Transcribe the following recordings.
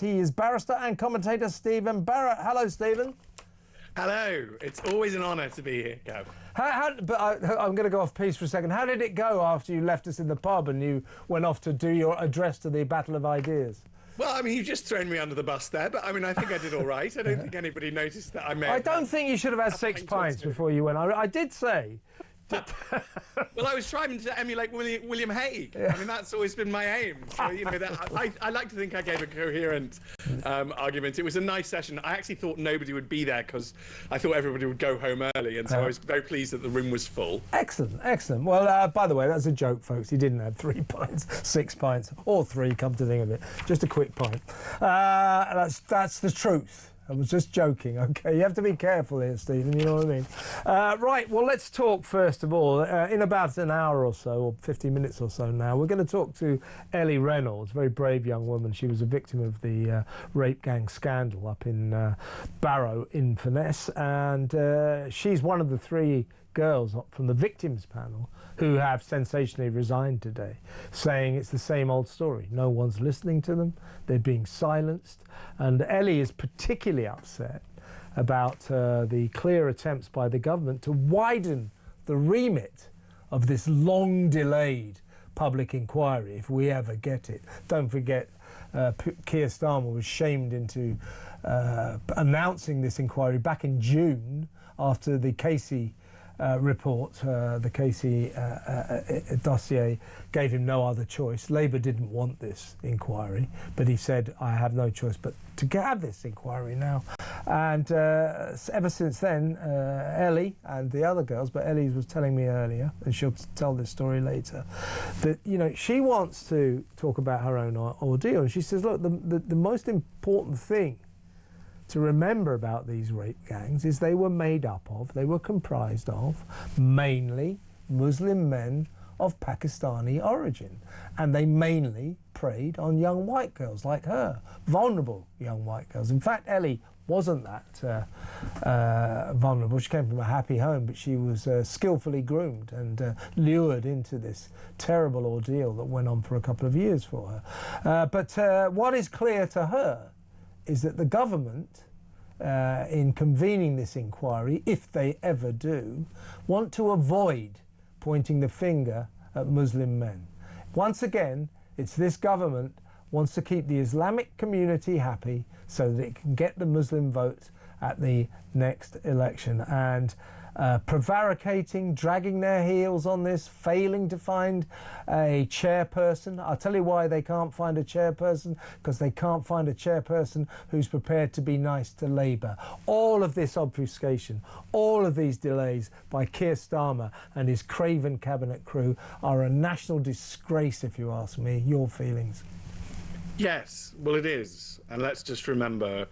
He is barrister and commentator Steven Barrett. Hello, Steven. Hello. It's always an honour to be here, Gav. I'm going to go off piece for a second. How did it go after you left us in the pub and you went off to do your address to the Battle of Ideas? Well, I mean, you've just thrown me under the bus there, but I mean, I think I did all right. I don't think anybody noticed that I may. I don't think you should have had 6 pints before you went. I did say. Well, I was trying to emulate William Hague. Yeah. I mean, that's always been my aim. So, you know, I like to think I gave a coherent argument. It was a nice session. I actually thought nobody would be there because I thought everybody would go home early, and so I was very pleased that the room was full. Excellent, excellent. Well, by the way, that's a joke, folks. He didn't have 3 pints, 6 pints, or 3, come to think of it. Just a quick pint. That's the truth. I was just joking, OK? You have to be careful here, Stephen, you know what I mean? Right, well, let's talk, first of all, in about an hour or so, or 50 minutes or so now, we're going to talk to Ellie Reynolds, a very brave young woman. She was a victim of the rape gang scandal up in Barrow-in-Furness, and she's one of the 3 girls from the victims panel who have sensationally resigned today, saying it's the same old story. No one's listening to them. They're being silenced. And Ellie is particularly upset about the clear attempts by the government to widen the remit of this long-delayed public inquiry, if we ever get it. Don't forget, Keir Starmer was shamed into announcing this inquiry back in June after the Casey report, the Casey dossier gave him no other choice. Labour didn't want this inquiry, but he said, I have no choice but to have this inquiry now. And ever since then, Ellie and the other girls, but Ellie was telling me earlier, and she'll tell this story later, that, you know, she wants to talk about her own ordeal. And she says, look, the most important thing to remember about these rape gangs is they were made up of, they were comprised of mainly Muslim men of Pakistani origin, and they mainly preyed on young white girls like her, vulnerable young white girls. In fact, Ellie wasn't that vulnerable. She came from a happy home, but she was skillfully groomed and lured into this terrible ordeal that went on for a couple of years for her. But what is clear to her is that the government, in convening this inquiry, if they ever do, want to avoid pointing the finger at Muslim men. Once again, it's this government wants to keep the Islamic community happy so that it can get the Muslim vote at the next election. And prevaricating, dragging their heels on this, failing to find a chairperson. I'll tell you why they can't find a chairperson, because they can't find a chairperson who's prepared to be nice to Labour. All of this obfuscation, all of these delays by Keir Starmer and his craven cabinet crew are a national disgrace, if you ask me. Your feelings? Yes, well, it is. And let's just remember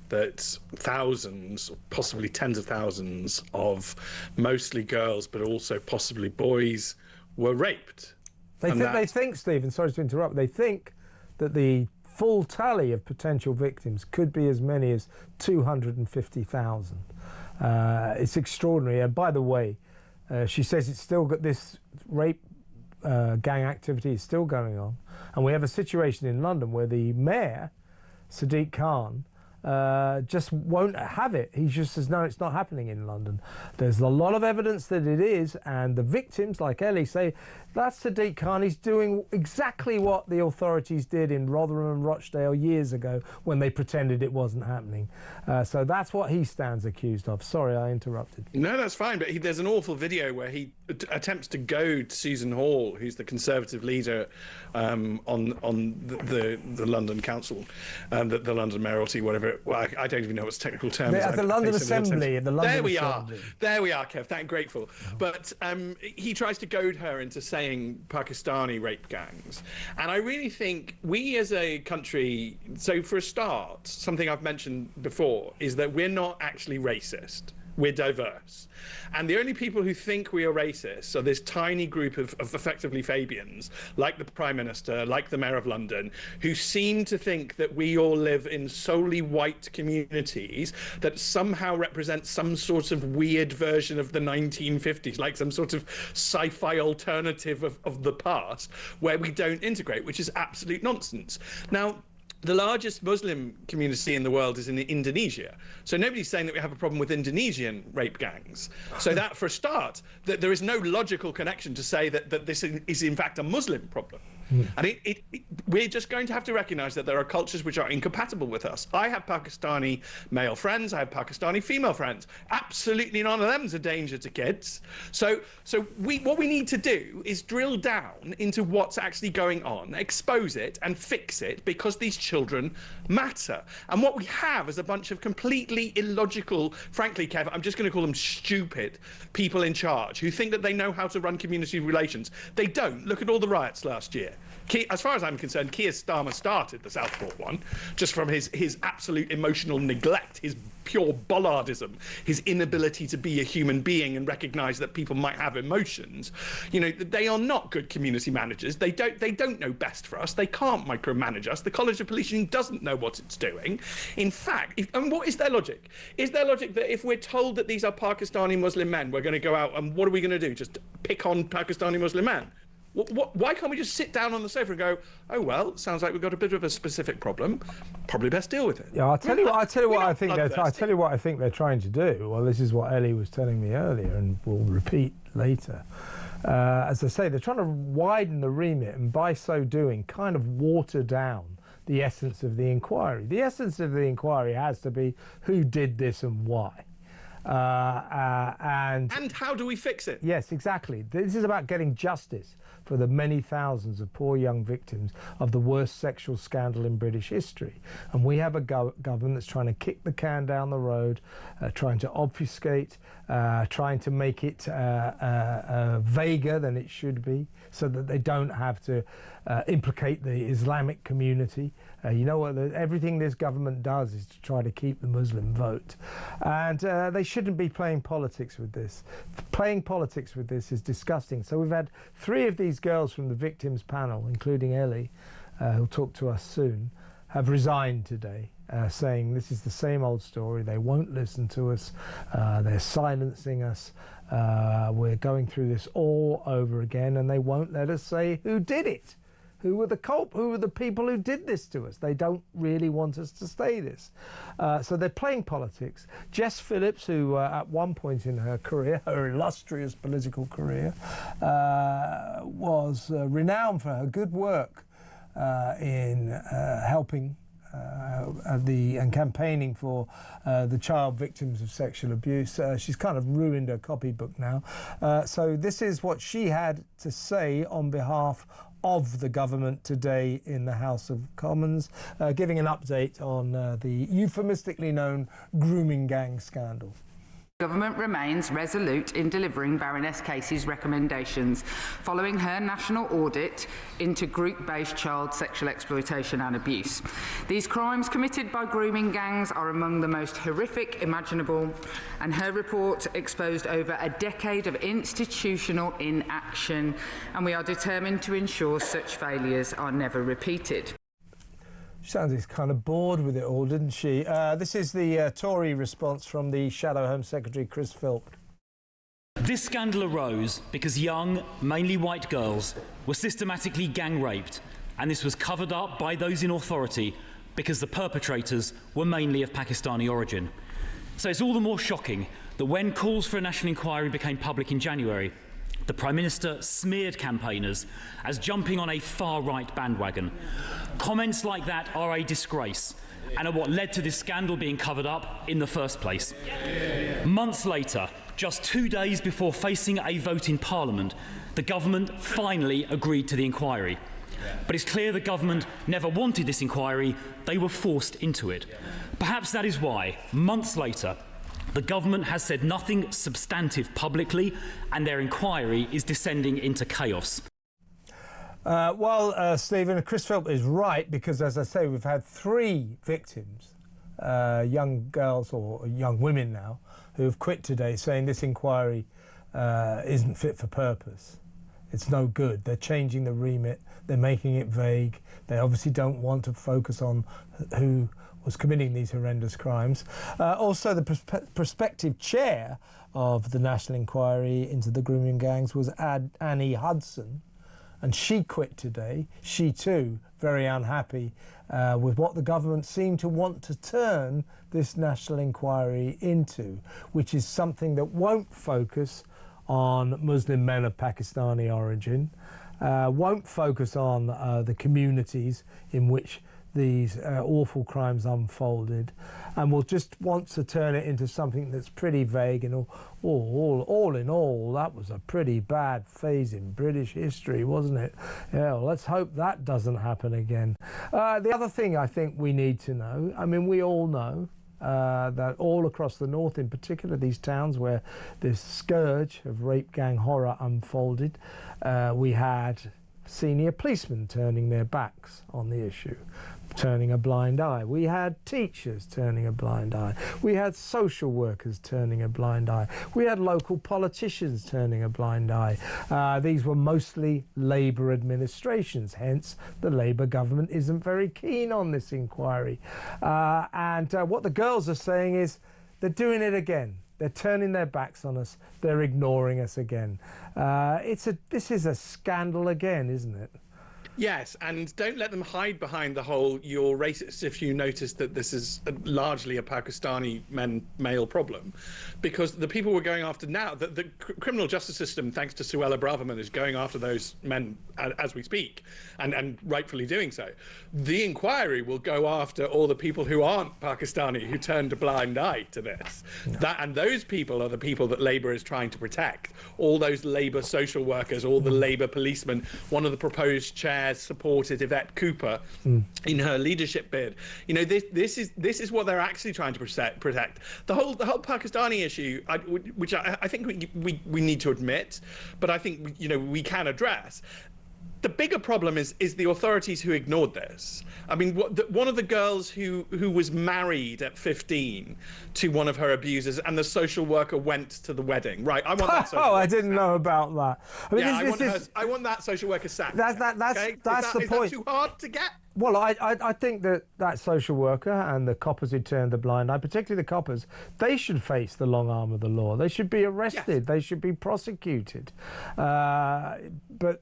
that thousands, possibly tens of thousands of mostly girls, but also possibly boys, were raped. They think, Stephen, sorry to interrupt, they think that the full tally of potential victims could be as many as 250,000. It's extraordinary. And by the way, she says it's still got this rape gang activity is still going on. And we have a situation in London where the mayor, Sadiq Khan, just won't have it. He just says, no, it's not happening in London. There's a lot of evidence that it is, and the victims, like Ellie, say, that's Sadiq Khan. He's doing exactly what the authorities did in Rotherham and Rochdale years ago when they pretended it wasn't happening. So that's what he stands accused of. Sorry, I interrupted. No, that's fine, but there's an awful video where he attempts to goad Susan Hall, who's the Conservative leader on the London Council, the London Mayoralty, whatever. Well, I don't even know what's technical term is. The London Assembly. There we are, Kev. Thank grateful. But he tries to goad her into saying Pakistani rape gangs, and I really think we as a country. So for a start, something I've mentioned before is that we're not actually racist. We're diverse. And the only people who think we are racist are this tiny group of effectively Fabians, like the Prime Minister, like the Mayor of London, who seem to think that we all live in solely white communities that somehow represent some sort of weird version of the 1950s, like some sort of sci-fi alternative of the past, where we don't integrate, which is absolute nonsense. Now, The largest Muslim community in the world is in Indonesia. So nobody's saying that we have a problem with Indonesian rape gangs. So that, for a start, that there is no logical connection to say that this is in fact a Muslim problem. And we're just going to have to recognize that there are cultures which are incompatible with us. I have Pakistani male friends. I have Pakistani female friends. Absolutely none of them is a danger to kids. So what we need to do is drill down into what's actually going on, expose it and fix it, because these children matter. And what we have is a bunch of completely illogical, frankly, Kev, I'm just going to call them stupid people in charge who think that they know how to run community relations. They don't. Look at all the riots last year. As far as I'm concerned, Keir Starmer started the Southport one, just from his absolute emotional neglect, his pure bollardism, his inability to be a human being and recognise that people might have emotions. You know, they are not good community managers. They don't know best for us. They can't micromanage us. The College of Policing doesn't know what it's doing. In fact, and what is their logic? Is their logic that if we're told that these are Pakistani Muslim men, we're going to go out and what are we going to do? Just pick on Pakistani Muslim men? Why can't we just sit down on the sofa and go, oh well, it sounds like we've got a bit of a specific problem. Probably best deal with it. Yeah, I'll tell you what I think they're trying to do. Well, this is what Ellie was telling me earlier, and we'll repeat later. As I say, they're trying to widen the remit, and by so doing, kind of water down the essence of the inquiry. The essence of the inquiry has to be who did this and why. And how do we fix it? Yes, exactly. This is about getting justice for the many thousands of poor young victims of the worst sexual scandal in British history. And we have a government that's trying to kick the can down the road, trying to obfuscate, trying to make it vaguer than it should be, so that they don't have to implicate the Islamic community. You know what? Everything this government does is to try to keep the Muslim vote. And they shouldn't be playing politics with this. Playing politics with this is disgusting. So we've had 3 of these girls from the victims panel, including Ellie, who'll talk to us soon, have resigned today, saying this is the same old story. They won't listen to us. They're silencing us. We're going through this all over again, and they won't let us say who did it. Who were the people who did this to us? They don't really want us to say this. So they're playing politics. Jess Phillips, who at one point in her career, her illustrious political career, was renowned for her good work in helping and campaigning for the child victims of sexual abuse. She's kind of ruined her copybook now. So this is what she had to say on behalf of the government today in the House of Commons, giving an update on the euphemistically known grooming gang scandal. Government remains resolute in delivering Baroness Casey's recommendations following her national audit into group-based child sexual exploitation and abuse. These crimes committed by grooming gangs are among the most horrific imaginable, and her report exposed over a decade of institutional inaction, and we are determined to ensure such failures are never repeated. She sounded kind of bored with it all, didn't she? This is the Tory response from the Shadow Home Secretary, Chris Philp. This scandal arose because young, mainly white girls were systematically gang raped, and this was covered up by those in authority because the perpetrators were mainly of Pakistani origin. So it's all the more shocking that when calls for a national inquiry became public in January, the Prime Minister smeared campaigners as jumping on a far-right bandwagon. Comments like that are a disgrace and are what led to this scandal being covered up in the first place. Months later, just 2 days before facing a vote in Parliament, the government finally agreed to the inquiry. But it's clear the government never wanted this inquiry, they were forced into it. Perhaps that is why, months later, the government has said nothing substantive publicly, and their inquiry is descending into chaos. Stephen, Chris Philp is right, because, as I say, we've had 3 victims, young girls or young women now, who have quit today saying this inquiry isn't fit for purpose. It's no good. They're changing the remit. They're making it vague. They obviously don't want to focus on who was committing these horrendous crimes. Also, the prospective chair of the National Inquiry into the grooming gangs was Annie Hudson, and she quit today. She too very unhappy with what the government seemed to want to turn this national inquiry into, which is something that won't focus on Muslim men of Pakistani origin, won't focus on the communities in which these awful crimes unfolded, and will just want to turn it into something that's pretty vague. And all in all, that was a pretty bad phase in British history, wasn't it? Yeah, well, let's hope that doesn't happen again. The other thing I think we need to know, I mean, we all know that all across the north, in particular these towns where this scourge of rape gang horror unfolded, we had senior policemen turning their backs on the issue, turning a blind eye. We had teachers turning a blind eye. We had social workers turning a blind eye. We had local politicians turning a blind eye. These were mostly Labour administrations, hence the Labour government isn't very keen on this inquiry. And what the girls are saying is they're doing it again. They're turning their backs on us. They're ignoring us again. This is a scandal again, isn't it? Yes, and don't let them hide behind the whole "you're racist if you notice that this is largely a Pakistani male problem," because the people we're going after now, the criminal justice system, thanks to Suella Braverman, is going after those men as we speak, and rightfully doing so. The inquiry will go after all the people who aren't Pakistani, who turned a blind eye to this. No. And those people are the people that Labour is trying to protect. All those Labour social workers, all the Labour policemen. One of the proposed chairs supported Yvette Cooper in her leadership bid. You know, this is what they're actually trying to protect. The whole Pakistani issue, which I think we need to admit, but I think we can address. The bigger problem is the authorities who ignored this. I mean, one of the girls who was married at 15 to one of her abusers, and the social worker went to the wedding. Right, I want that social worker. I didn't know about that. I mean, yeah, I want that social worker sacked. That's okay? the point. Is that too hard to get? Well, I think that social worker and the coppers who turned the blind eye, particularly the coppers, they should face the long arm of the law. They should be arrested. Yes. They should be prosecuted. But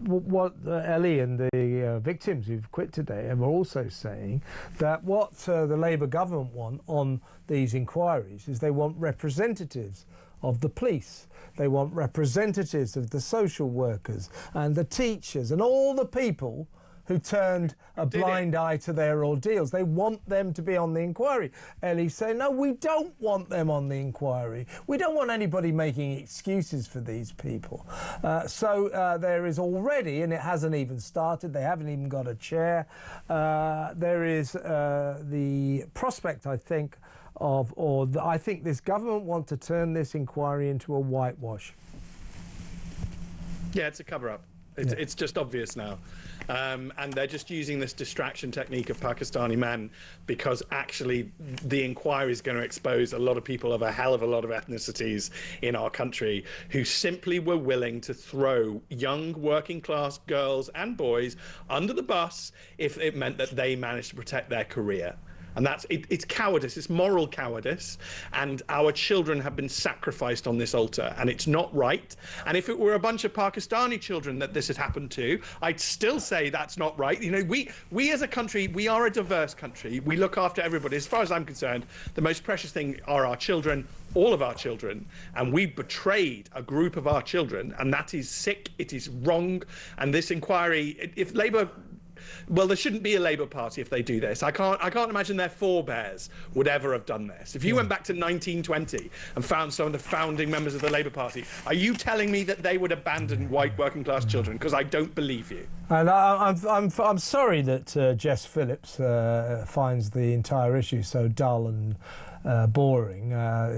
what Ellie and the victims who've quit today are also saying that what the Labour government want on these inquiries is they want representatives of the police. They want representatives of the social workers and the teachers and all the people who turned a blind eye to their ordeals. They want them to be on the inquiry. Ellie's saying, no, we don't want them on the inquiry. We don't want anybody making excuses for these people. So there is already, and it hasn't even started, they haven't even got a chair, there is the prospect, I think, I think this government want to turn this inquiry into a whitewash. Yeah, it's a cover-up. It's just obvious now. And they're just using this distraction technique of Pakistani men because actually the inquiry is going to expose a lot of people of a hell of a lot of ethnicities in our country who simply were willing to throw young working class girls and boys under the bus if it meant that they managed to protect their career. And it's cowardice, it's moral cowardice, and our children have been sacrificed on this altar, and it's not right. And if it were a bunch of Pakistani children that this had happened to, I'd still say that's not right. You know, we as a country, we are a diverse country. We look after everybody. As far as I'm concerned, the most precious thing are our children, all of our children, and we betrayed a group of our children, and that is sick, it is wrong. And this inquiry, if Labour... Well, there shouldn't be a Labour Party if they do this. I can't imagine their forebears would ever have done this. If you went back to 1920 and found some of the founding members of the Labour Party, are you telling me that they would abandon white working class children? Because I don't believe you. And I'm sorry that Jess Phillips finds the entire issue so dull and boring.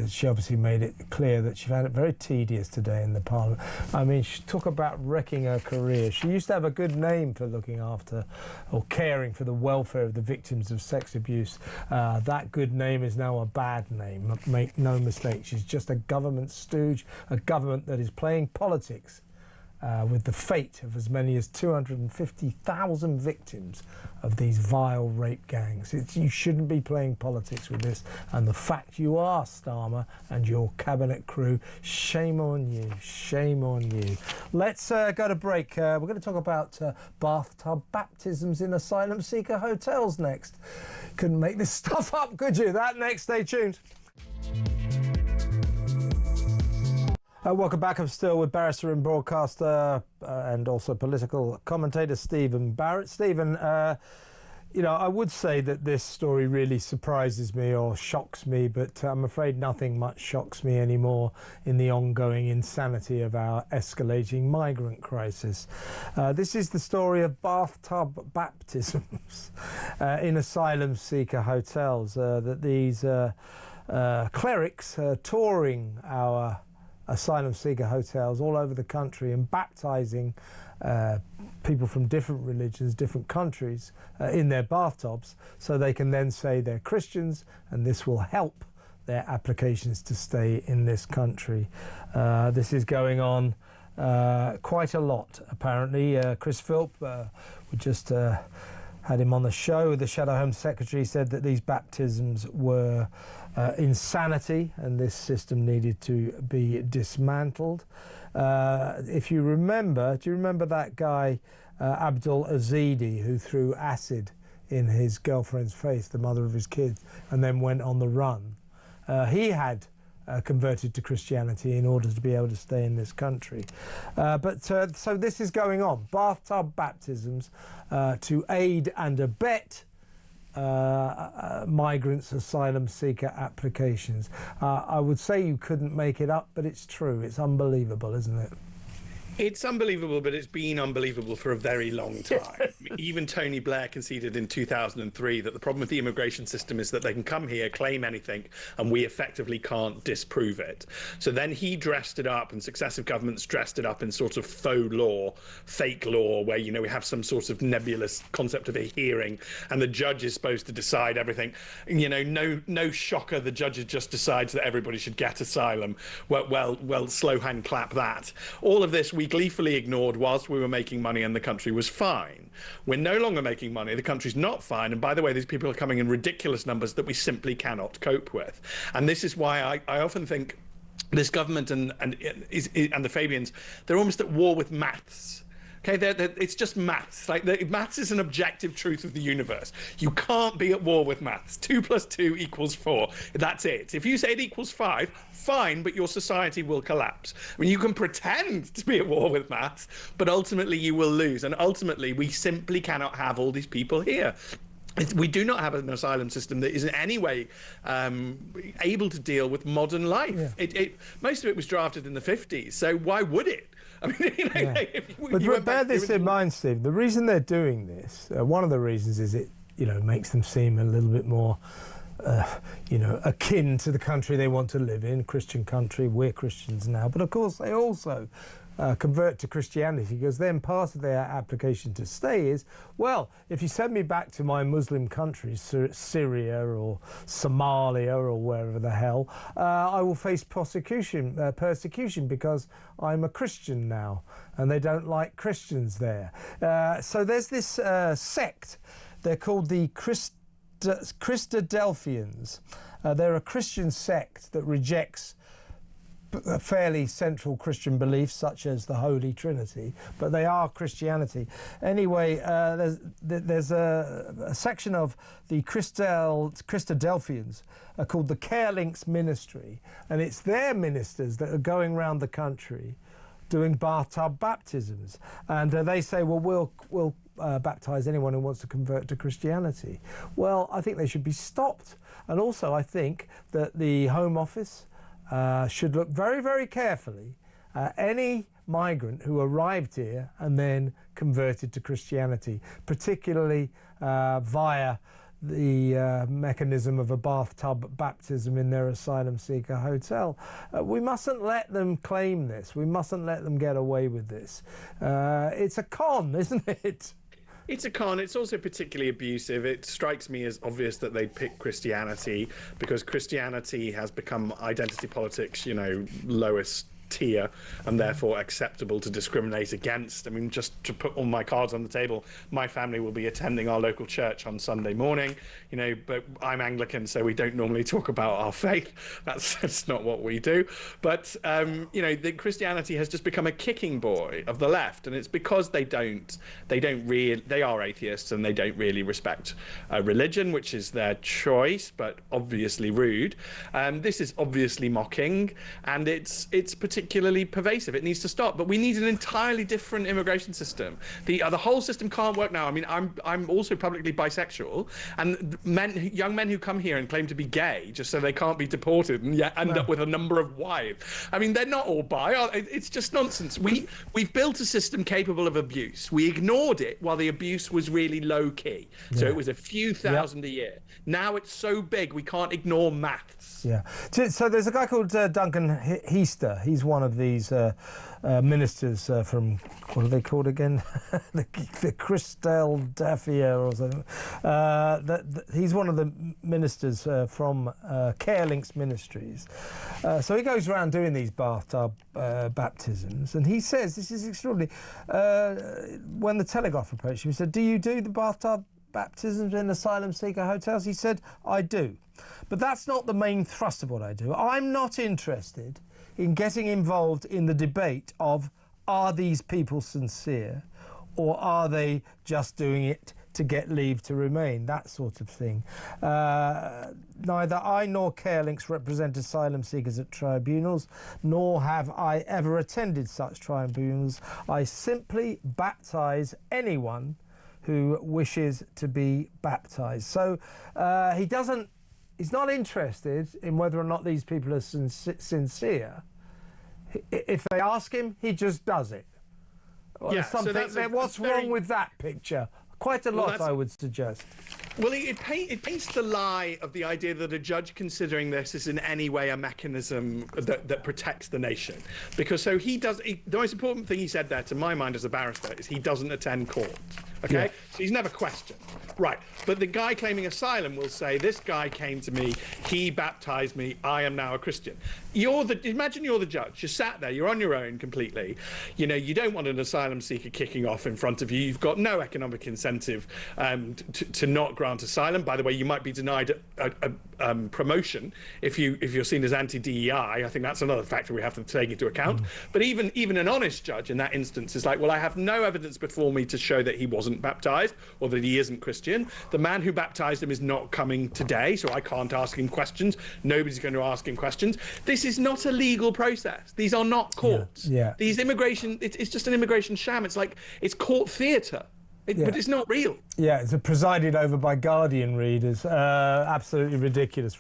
She obviously made it clear that she found it very tedious today in the Parliament. I mean, she talk about wrecking her career. She used to have a good name for looking after or caring for the welfare of the victims of sex abuse. That good name is now a bad name. Make no mistake, she's just a government stooge, a government that is playing politics with the fate of as many as 250,000 victims of these vile rape gangs. You shouldn't be playing politics with this, and the fact you are, Starmer, and your cabinet crew, shame on you, shame on you. Let's go to break. We're going to talk about bathtub baptisms in asylum seeker hotels next. Couldn't make this stuff up, could you? That next, stay tuned. Welcome back. I'm still with barrister and broadcaster and also political commentator Steven Barrett. Steven, you know, I would say that this story really surprises me or shocks me, but I'm afraid nothing much shocks me anymore in the ongoing insanity of our escalating migrant crisis. This is the story of bathtub baptisms in asylum seeker hotels, that these clerics touring our asylum seeker hotels all over the country and baptising people from different religions, different countries in their bathtubs, so they can then say they're Christians, and this will help their applications to stay in this country. This is going on quite a lot, apparently. Chris Philp, we just had him on the show. The Shadow Home Secretary said that these baptisms were insanity, and this system needed to be dismantled. If you remember, do you remember that guy Abdul Azidi, who threw acid in his girlfriend's face, the mother of his kids, and then went on the run? He had converted to Christianity in order to be able to stay in this country. So this is going on. Bathtub baptisms to aid and abet migrants' asylum seeker applications. I would say you couldn't make it up, but it's true. It's unbelievable, isn't it? It's unbelievable, but it's been unbelievable for a very long time. Even Tony Blair conceded in 2003 that the problem with the immigration system is that they can come here, claim anything, and we effectively can't disprove it. So then he dressed it up, and successive governments dressed it up in sort of faux law, fake law, where, you know, we have some sort of nebulous concept of a hearing, and the judge is supposed to decide everything. You know, no shocker, the judge just decides that everybody should get asylum. Well, slow hand clap that. All of this we gleefully ignored whilst we were making money and the country was fine. We're no longer making money, the country's not fine, and by the way, these people are coming in ridiculous numbers that we simply cannot cope with. And this is why I often think this government and the Fabians, they're almost at war with maths. Okay, it's just maths. Like, maths is an objective truth of the universe. You can't be at war with maths. 2 + 2 = 4. That's it. If you say it equals 5, fine, but your society will collapse. I mean, you can pretend to be at war with maths, but ultimately you will lose. And ultimately, we simply cannot have all these people here. We do not have an asylum system that is in any way able to deal with modern life. Yeah. Most of it was drafted in the 50s, so why would it? I mean, you know, yeah. But bear this in mind, Steve. The reason they're doing this, one of the reasons is it, you know, makes them seem a little bit more, you know, akin to the country they want to live in, Christian country. We're Christians now, but of course they also convert to Christianity, because then part of their application to stay is, well, if you send me back to my Muslim country, Syria or Somalia or wherever the hell, I will face persecution because I'm a Christian now, and they don't like Christians there. So there's this sect. They're called the Christadelphians. They're a Christian sect that rejects fairly central Christian beliefs such as the Holy Trinity, but they are Christianity. Anyway, there's a section of the Christadelphians called the Care Links Ministry, and it's their ministers that are going around the country doing bathtub baptisms, and they say, well, we'll baptise anyone who wants to convert to Christianity. Well, I think they should be stopped, and also I think that the Home Office should look very, very carefully at any migrant who arrived here and then converted to Christianity, particularly via the mechanism of a bathtub baptism in their asylum seeker hotel. We mustn't let them claim this. We mustn't let them get away with this. It's a con, isn't it? It's a con. It's also particularly abusive. It strikes me as obvious that they pick Christianity because Christianity has become identity politics, you know, lowest tier and therefore acceptable to discriminate against. I mean, just to put all my cards on the table, my family will be attending our local church on Sunday morning, you know, but I'm Anglican, so we don't normally talk about our faith. That's not what we do. But, you know, Christianity has just become a kicking boy of the left, and it's because they are atheists and they don't really respect religion, which is their choice, but obviously rude. This is obviously mocking, and it's particularly pervasive. It needs to stop. But we need an entirely different immigration system. The whole system can't work now. I mean, I'm also publicly bisexual, and young men who come here and claim to be gay just so they can't be deported and yet end up with a number of wives. I mean, they're not all bi. It's just nonsense. We've built a system capable of abuse. We ignored it while the abuse was really low key. So it was a few thousand a year. Now it's so big we can't ignore maths. Yeah. So there's a guy called Duncan Heister. He's one of these ministers from, what are they called again? the Christadelphia or something. He's one of the ministers from Care Links Ministries. So he goes around doing these bathtub baptisms, and he says, this is extraordinary, when the Telegraph approached him, he said, do you do the bathtub baptisms in asylum seeker hotels? He said, I do. But that's not the main thrust of what I do. I'm not interested in getting involved in the debate of, are these people sincere, or are they just doing it to get leave to remain, that sort of thing. Neither I nor Care Links represent asylum seekers at tribunals, nor have I ever attended such tribunals. I simply baptise anyone who wishes to be baptised. So he's not interested in whether or not these people are sincere. If they ask him, he just does it. Yeah, so what's wrong with that picture? Quite a lot, I would suggest. Well, it paints the lie of the idea that a judge considering this is in any way a mechanism that protects the nation. Because the most important thing he said there, to my mind as a barrister, is he doesn't attend court. Okay? Yeah. So he's never questioned. Right. But the guy claiming asylum will say, this guy came to me, he baptized me, I am now a Christian. Imagine you're the judge. You're sat there, you're on your own completely. You know, you don't want an asylum seeker kicking off in front of you. You've got no economic incentive to not grant asylum. By the way, you might be denied a promotion if you're seen as anti-DEI. I think that's another factor we have to take into account. But even an honest judge in that instance is like, well, I have no evidence before me to show that he wasn't baptized or that he isn't Christian. The man who baptized him is not coming today, so I can't ask him questions. Nobody's going to ask him questions. This is not a legal process. These are not courts. Yeah. These immigration, it's just an immigration sham. It's like, it's court theatre. But it's not real. Yeah, it's presided over by Guardian readers. Absolutely ridiculous.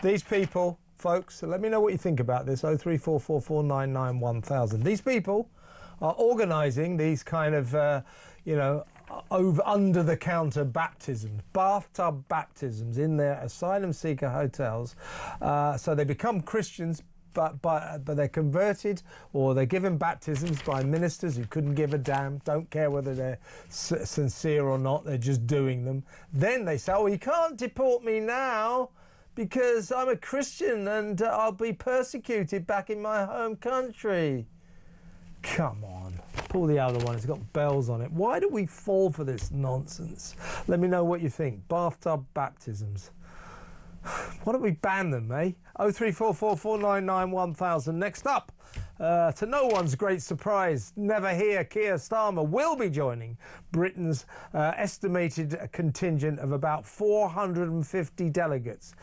These people, folks, let me know what you think about this. 03444991000. These people are organising these kind of, under-the-counter baptisms, bathtub baptisms in their asylum seeker hotels. So they become Christians, but they're converted, or they're given baptisms by ministers who couldn't give a damn, don't care whether they're sincere or not, they're just doing them. Then they say, oh, you can't deport me now because I'm a Christian and I'll be persecuted back in my home country. Come on, pull the other one, it's got bells on it. Why do we fall for this nonsense? Let me know what you think. Bathtub baptisms. Why don't we ban them, eh? 03444991000. Next up, to no one's great surprise, never hear, Keir Starmer will be joining Britain's estimated contingent of about 450 delegates,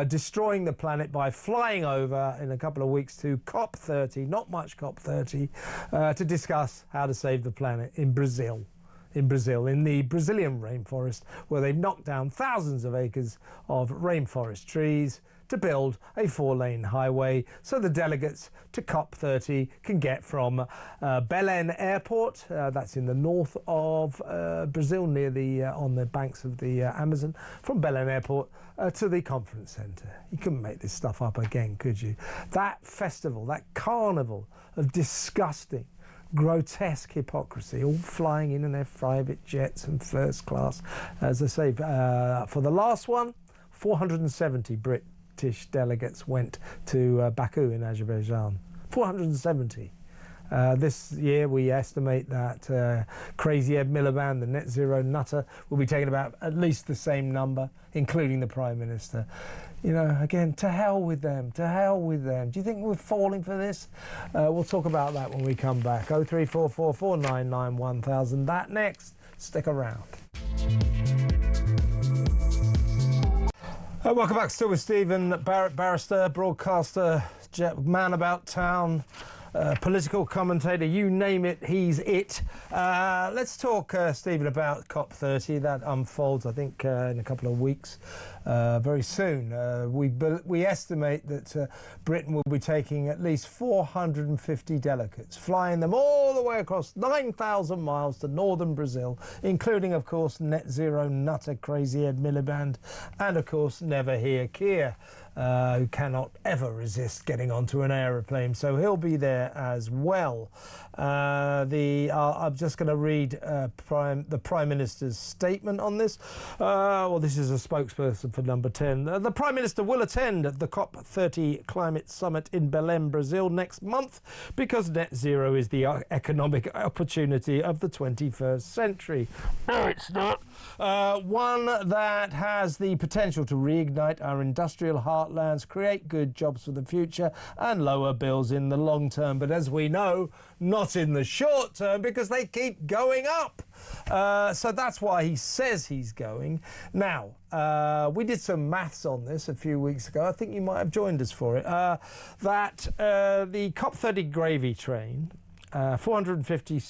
destroying the planet by flying over in a couple of weeks to COP30, not much COP30, to discuss how to save the planet in Brazil. In the Brazilian rainforest, where they've knocked down thousands of acres of rainforest trees to build a 4-lane highway so the delegates to COP30 can get from Belém Airport, that's in the north of Brazil, near on the banks of the Amazon, from Belém Airport to the conference centre. You couldn't make this stuff up again, could you? That festival, that carnival of disgusting, grotesque hypocrisy, all flying in their private jets and first class. As I say, for the last one, 470 British delegates went to Baku in Azerbaijan. 470. This year we estimate that Crazy Ed Miliband, the net zero nutter, will be taking about at least the same number, including the Prime Minister. You know, again, to hell with them, to hell with them. Do you think we're falling for this? We'll talk about that when we come back. 0344 499 1000. That next. Stick around. Welcome back. Still with Steven Barrett, barrister, broadcaster, man about town, political commentator, you name it, he's it. Let's talk, Stephen, about COP30. That unfolds, I think, in a couple of weeks, very soon. We estimate that Britain will be taking at least 450 delegates, flying them all the way across 9,000 miles to northern Brazil, including, of course, net zero nutter Crazy Ed Miliband, and, of course, Never Hear Keir, who cannot ever resist getting onto an aeroplane, so he'll be there as well. I'm just going to read the Prime Minister's statement on this. Well, this is a spokesperson for Number 10. The Prime Minister will attend the COP30 Climate Summit in Belém, Brazil next month because net zero is the economic opportunity of the 21st century. No, it's not. One that has the potential to reignite our industrial heartlands, create good jobs for the future and lower bills in the long term. But as we know, not in the short term, because they keep going up. So that's why he says he's going. Now, we did some maths on this a few weeks ago. I think you might have joined us for it. That the COP30 gravy train, 450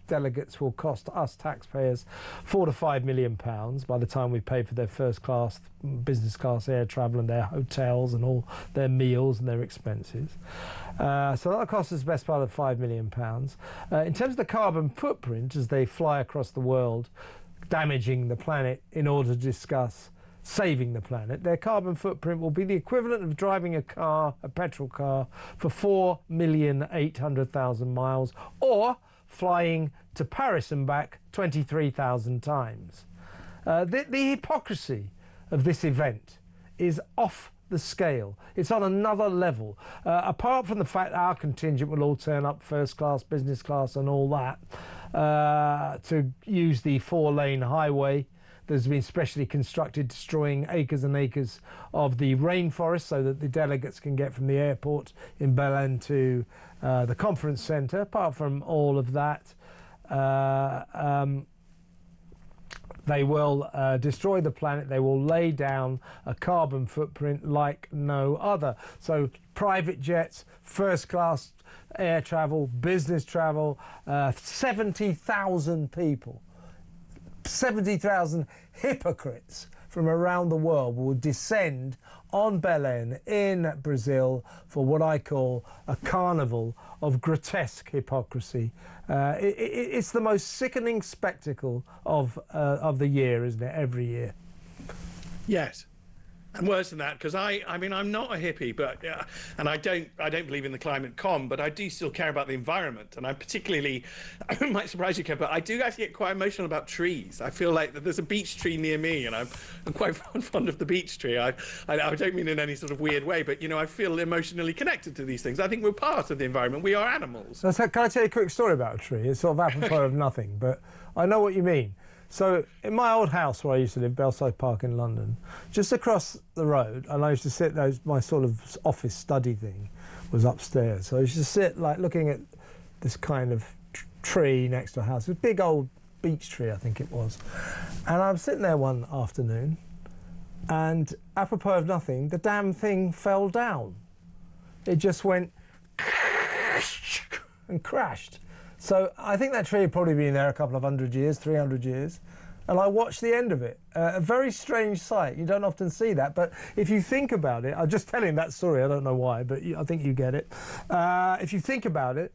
delegates, will cost us taxpayers £4 to £5 million by the time we pay for their first class, business class air travel and their hotels and all their meals and their expenses. So that'll cost us the best part of £5 million. In terms of the carbon footprint, as they fly across the world, damaging the planet in order to discuss saving the planet, their carbon footprint will be the equivalent of driving a petrol car, for 4,800,000 miles, or flying to Paris and back 23,000 times. The hypocrisy of this event is off the scale. It's on another level. Apart from the fact our contingent will all turn up first class, business class and all that, to use the 4-lane highway that's been specially constructed, destroying acres and acres of the rainforest so that the delegates can get from the airport in Belém to the conference centre. Apart from all of that, they will destroy the planet. They will lay down a carbon footprint like no other. So private jets, first class air travel, business travel, 70,000 people, 70,000 hypocrites from around the world will descend on Belém in Brazil for what I call a carnival of grotesque hypocrisy. It's the most sickening spectacle of the year, isn't it? Every year. Yes. And worse than that, because I mean, I'm not a hippie, but and I don't believe in the climate but I do still care about the environment, and I particularly, it might surprise you, Kev, but I do actually get quite emotional about trees. I feel like that there's a beech tree near me, and I'm quite fond of the beech tree. I don't mean in any sort of weird way, but you know, I feel emotionally connected to these things. I think we're part of the environment. We are animals. Can I tell you a quick story about a tree? It's sort of apropos of nothing, but I know what you mean. So in my old house where I used to live, Belsize Park in London, just across the road, and I used to sit, my sort of office study thing was upstairs. So I used to sit like looking at this kind of tree next to a house, a big old beech tree, I think it was. And I was sitting there one afternoon, and apropos of nothing, the damn thing fell down. It just went and crashed. So I think that tree had probably been there a couple of 100 years, 300 years, and I watched the end of it. A very strange sight. You don't often see that, but if you think about it, I'm just telling that story, I don't know why, but I think you get it. If you think about it,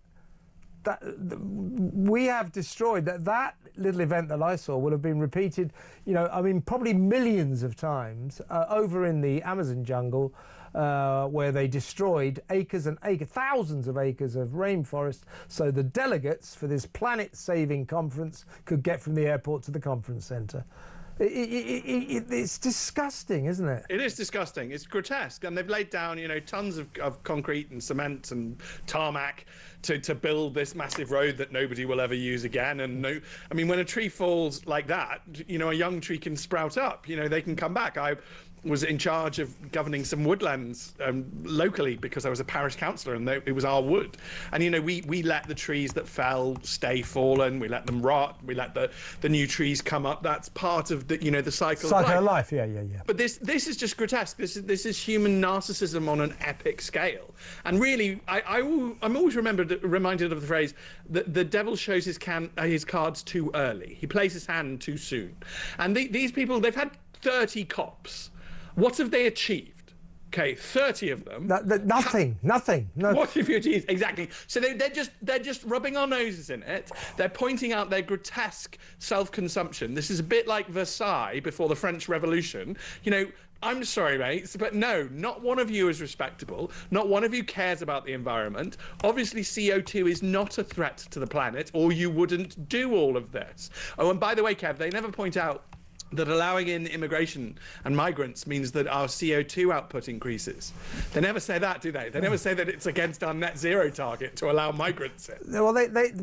we have destroyed that little event that I saw would have been repeated, you know, I mean, probably millions of times over in the Amazon jungle, where they destroyed acres and acres, thousands of acres of rainforest, so the delegates for this planet-saving conference could get from the airport to the conference centre. It's disgusting, isn't it? It is disgusting. It's grotesque. And they've laid down, tons of concrete and cement and tarmac to build this massive road that nobody will ever use again. And when a tree falls like that, a young tree can sprout up. They can come back. I was in charge of governing some woodlands locally because I was a parish councillor, and it was our wood. And we let the trees that fell stay fallen. We let them rot. We let the new trees come up. That's part of the the cycle of life. Yeah. But this is just grotesque. This is human narcissism on an epic scale. And really, I'm always reminded of the phrase that the devil shows his cards too early. He plays his hand too soon. And these people, they've had 30 cops. What have they achieved? Okay, 30 of them. Nothing. No. What have you achieved? Exactly. So they're just rubbing our noses in it. They're pointing out their grotesque self-consumption. This is a bit like Versailles before the French Revolution. I'm sorry, mates, but no, not one of you is respectable. Not one of you cares about the environment. Obviously, CO2 is not a threat to the planet, or you wouldn't do all of this. Oh, and by the way, Kev, they never point out that allowing in immigration and migrants means that our CO2 output increases. They never say that, do they? They never say that it's against our net zero target to allow migrants in. Well,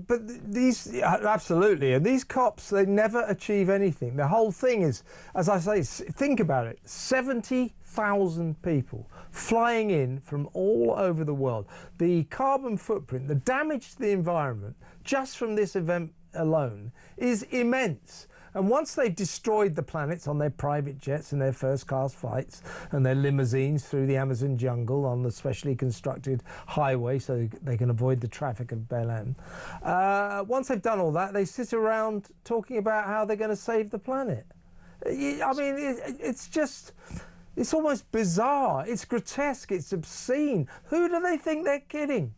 but these, absolutely, and these cops, they never achieve anything. The whole thing is, as I say, think about it, 70,000 people flying in from all over the world. The carbon footprint, the damage to the environment, just from this event alone, is immense. And once they've destroyed the planets on their private jets and their first-class flights and their limousines through the Amazon jungle on the specially constructed highway so they can avoid the traffic of Belen, once they've done all that, they sit around talking about how they're going to save the planet. It's almost bizarre. It's grotesque. It's obscene. Who do they think they're kidding?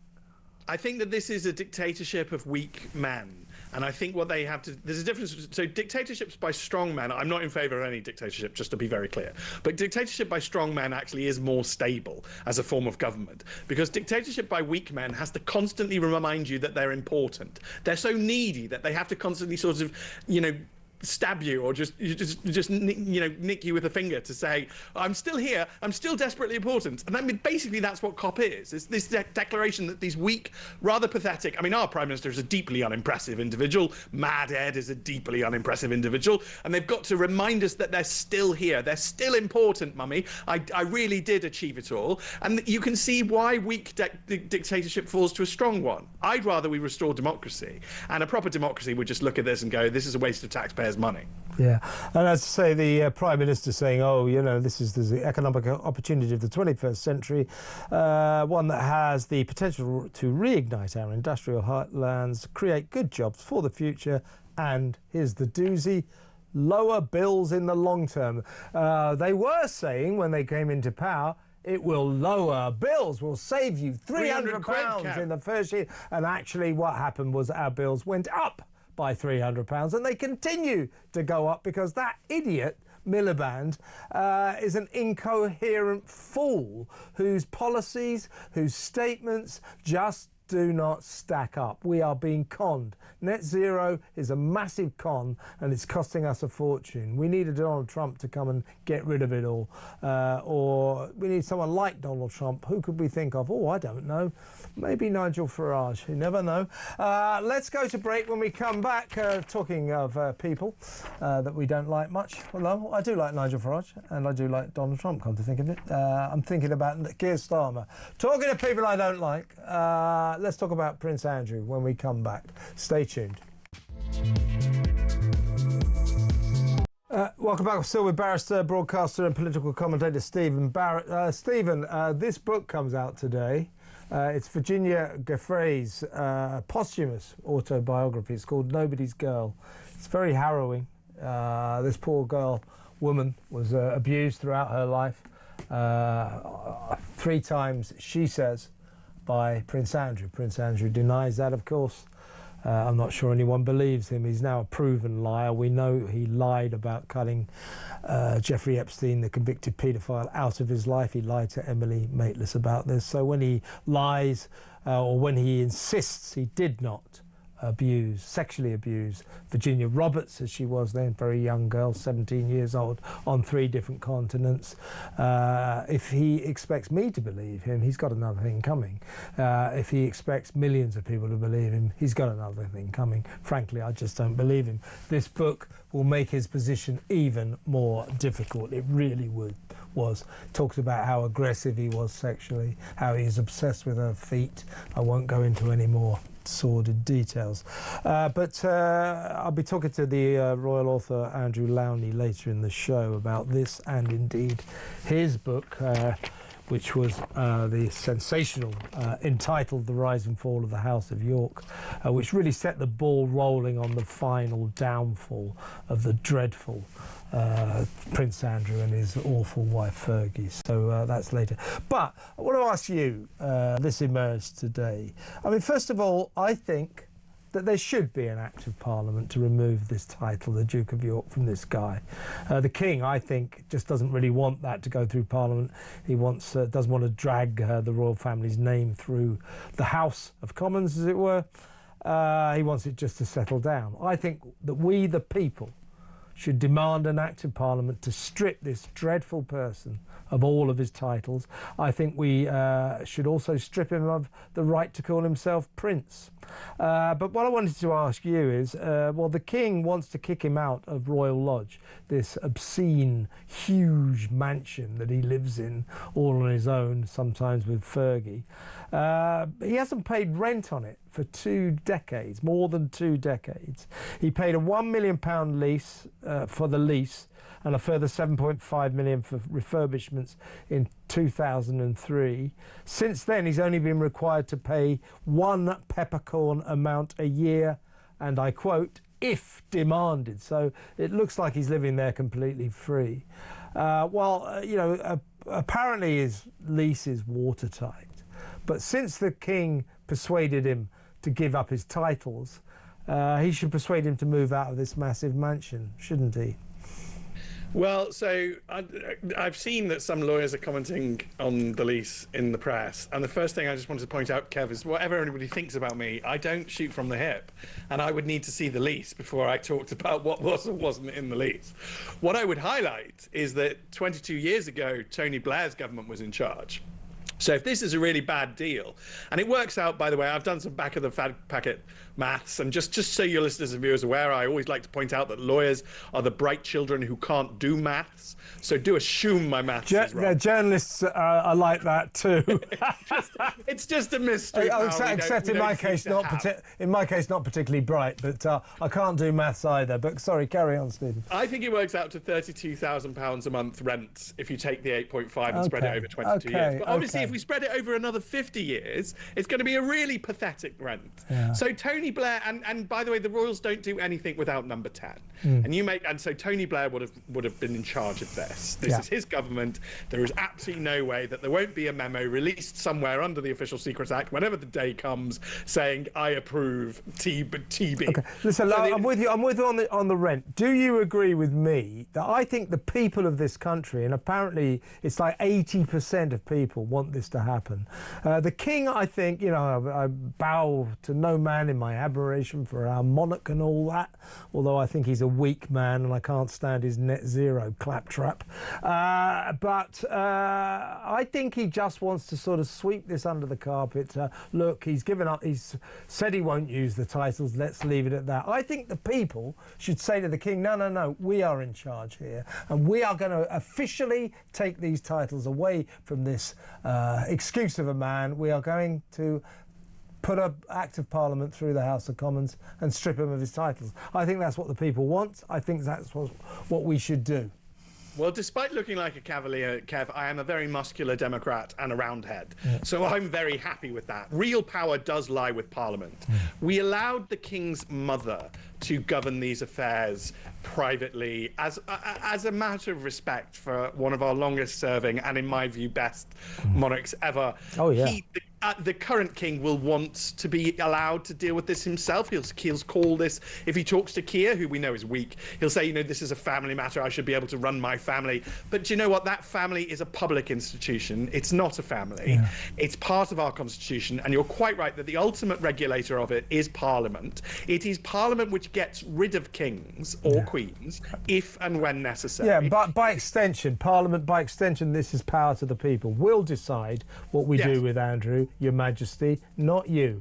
I think that this is a dictatorship of weak men. And I think what they have to... There's a difference. So dictatorships by strong men... I'm not in favour of any dictatorship, just to be very clear. But dictatorship by strong men actually is more stable as a form of government. Because dictatorship by weak men has to constantly remind you that they're important. They're so needy that they have to constantly sort of, stab you or just nick you with a finger to say, I'm still here, I'm still desperately important. And basically that's what COP is. It's this declaration that these weak, rather pathetic, our Prime Minister is a deeply unimpressive individual, Mad Ed is a deeply unimpressive individual, and they've got to remind us that they're still here, they're still important, mummy. I really did achieve it all. And you can see why weak dictatorship falls to a strong one. I'd rather we restore democracy, and a proper democracy would just look at this and go, this is a waste of taxpayers' money. Yeah, and as I say, the Prime Minister saying, this is the economic opportunity of the 21st century, one that has the potential to reignite our industrial heartlands, create good jobs for the future, and here's the doozy, lower bills in the long term. They were saying when they came into power, it will lower bills, will save you £300 in the first year. And actually what happened was our bills went up by £300, and they continue to go up because that idiot Miliband is an incoherent fool whose policies, whose statements just do not stack up. We are being conned. Net zero is a massive con, and it's costing us a fortune. We need a Donald Trump to come and get rid of it all. Or we need someone like Donald Trump. Who could we think of? Oh, I don't know. Maybe Nigel Farage. You never know. Let's go to break. When we come back, talking of people that we don't like much. Well, no, I do like Nigel Farage, and I do like Donald Trump, come to think of it. I'm thinking about Keir Starmer. Talking of people I don't like, let's talk about Prince Andrew when we come back. Stay tuned. Welcome back. We're still with barrister, broadcaster and political commentator Steven Barrett. Steven, this book comes out today. It's Virginia Giuffre's posthumous autobiography. It's called Nobody's Girl. It's very harrowing. This poor woman was abused throughout her life. 3 times, she says, by Prince Andrew. Prince Andrew denies that, of course. I'm not sure anyone believes him. He's now a proven liar. We know he lied about cutting Jeffrey Epstein, the convicted paedophile, out of his life. He lied to Emily Maitlis about this. So when he lies or when he insists he did not sexually abused Virginia Roberts, as she was then, very young girl, 17 years old, on 3 different continents. If he expects me to believe him, he's got another thing coming. If he expects millions of people to believe him, he's got another thing coming. Frankly, I just don't believe him. This book will make his position even more difficult. It really was. Talks about how aggressive he was sexually, how he is obsessed with her feet. I won't go into any more sordid details. But I'll be talking to the royal author Andrew Lowney later in the show about this and indeed his book, which was the sensational, entitled The Rise and Fall of the House of York, which really set the ball rolling on the final downfall of the dreadful Prince Andrew and his awful wife Fergie. So that's later. But I want to ask you, this emerged today. I mean, first of all, I think that there should be an act of Parliament to remove this title, the Duke of York, from this guy. The King, I think, just doesn't really want that to go through Parliament. He doesn't want to drag the royal family's name through the House of Commons, as it were. He wants it just to settle down. I think that we, the people, should demand an act of Parliament to strip this dreadful person of all of his titles. I think we should also strip him of the right to call himself Prince. But what I wanted to ask you is, well, the King wants to kick him out of Royal Lodge, this obscene, huge mansion that he lives in all on his own, sometimes with Fergie. He hasn't paid rent on it for 2 decades, more than 2 decades. He paid a £1 million lease for the lease, and a further 7.5 million for refurbishments in 2003. Since then, he's only been required to pay 1 peppercorn amount a year, and I quote, if demanded. So it looks like he's living there completely free. You know, apparently his lease is watertight. But since the King persuaded him to give up his titles, he should persuade him to move out of this massive mansion, shouldn't he? Well, so I've seen that some lawyers are commenting on the lease in the press, and the first thing I just wanted to point out, Kev, is whatever anybody thinks about me, I don't shoot from the hip, and I would need to see the lease before I talked about what was or wasn't in the lease. What I would highlight is that 22 years ago, Tony Blair's government was in charge. So if this is a really bad deal, and it works out, by the way, I've done some back of the packet maths, and just so your listeners and viewers are aware, I always like to point out that lawyers are the bright children who can't do maths. So do assume my maths is wrong. Journalists are like that too. It's just a mystery. Except in my case, not particularly bright, but I can't do maths either. But sorry, carry on, Stephen. I think it works out to £32,000 a month rent if you take the 8.5 and spread it over 22 years. But obviously, if we spread it over another 50 years, it's going to be a really pathetic rent. Yeah. So Tony Blair, and by the way, the Royals don't do anything without number 10. And so Tony Blair would have been in charge of this. This is his government. There is absolutely no way that there won't be a memo released somewhere under the Official Secrets Act whenever the day comes saying I approve TB. Okay. Listen, so I'm with you on the rent. Do you agree with me that I think the people of this country, and apparently it's like 80% of people want this to happen. The King, I think, you know, I bow to no man in my admiration for our monarch and all that, although I think he's a weak man and I can't stand his net zero claptrap. But I think he just wants to sort of sweep this under the carpet. Look, he's given up, he's said he won't use the titles, let's leave it at that. I think the people should say to the King, no, we are in charge here, and we are going to officially take these titles away from this excuse of a man. We are going to put an Act of Parliament through the House of Commons and strip him of his titles. I think that's what the people want. I think that's what we should do. Well, despite looking like a cavalier, Kev, I am a very muscular Democrat and a roundhead. Yeah. So I'm very happy with that. Real power does lie with Parliament. Yeah. We allowed the King's mother to govern these affairs privately as a matter of respect for one of our longest serving and, in my view, best monarchs ever. Oh, yeah. the current king will want to be allowed to deal with this himself. He'll call this, if he talks to Keir, who we know is weak, he'll say, you know, this is a family matter. I should be able to run my family. But do you know what? That family is a public institution. It's not a family. Yeah. It's part of our constitution. And you're quite right that the ultimate regulator of it is Parliament. It is Parliament which gets rid of kings or queens if and when necessary. Yeah, but by extension, Parliament, by extension, this is power to the people, will decide what we do with Andrew, Your Majesty, not you.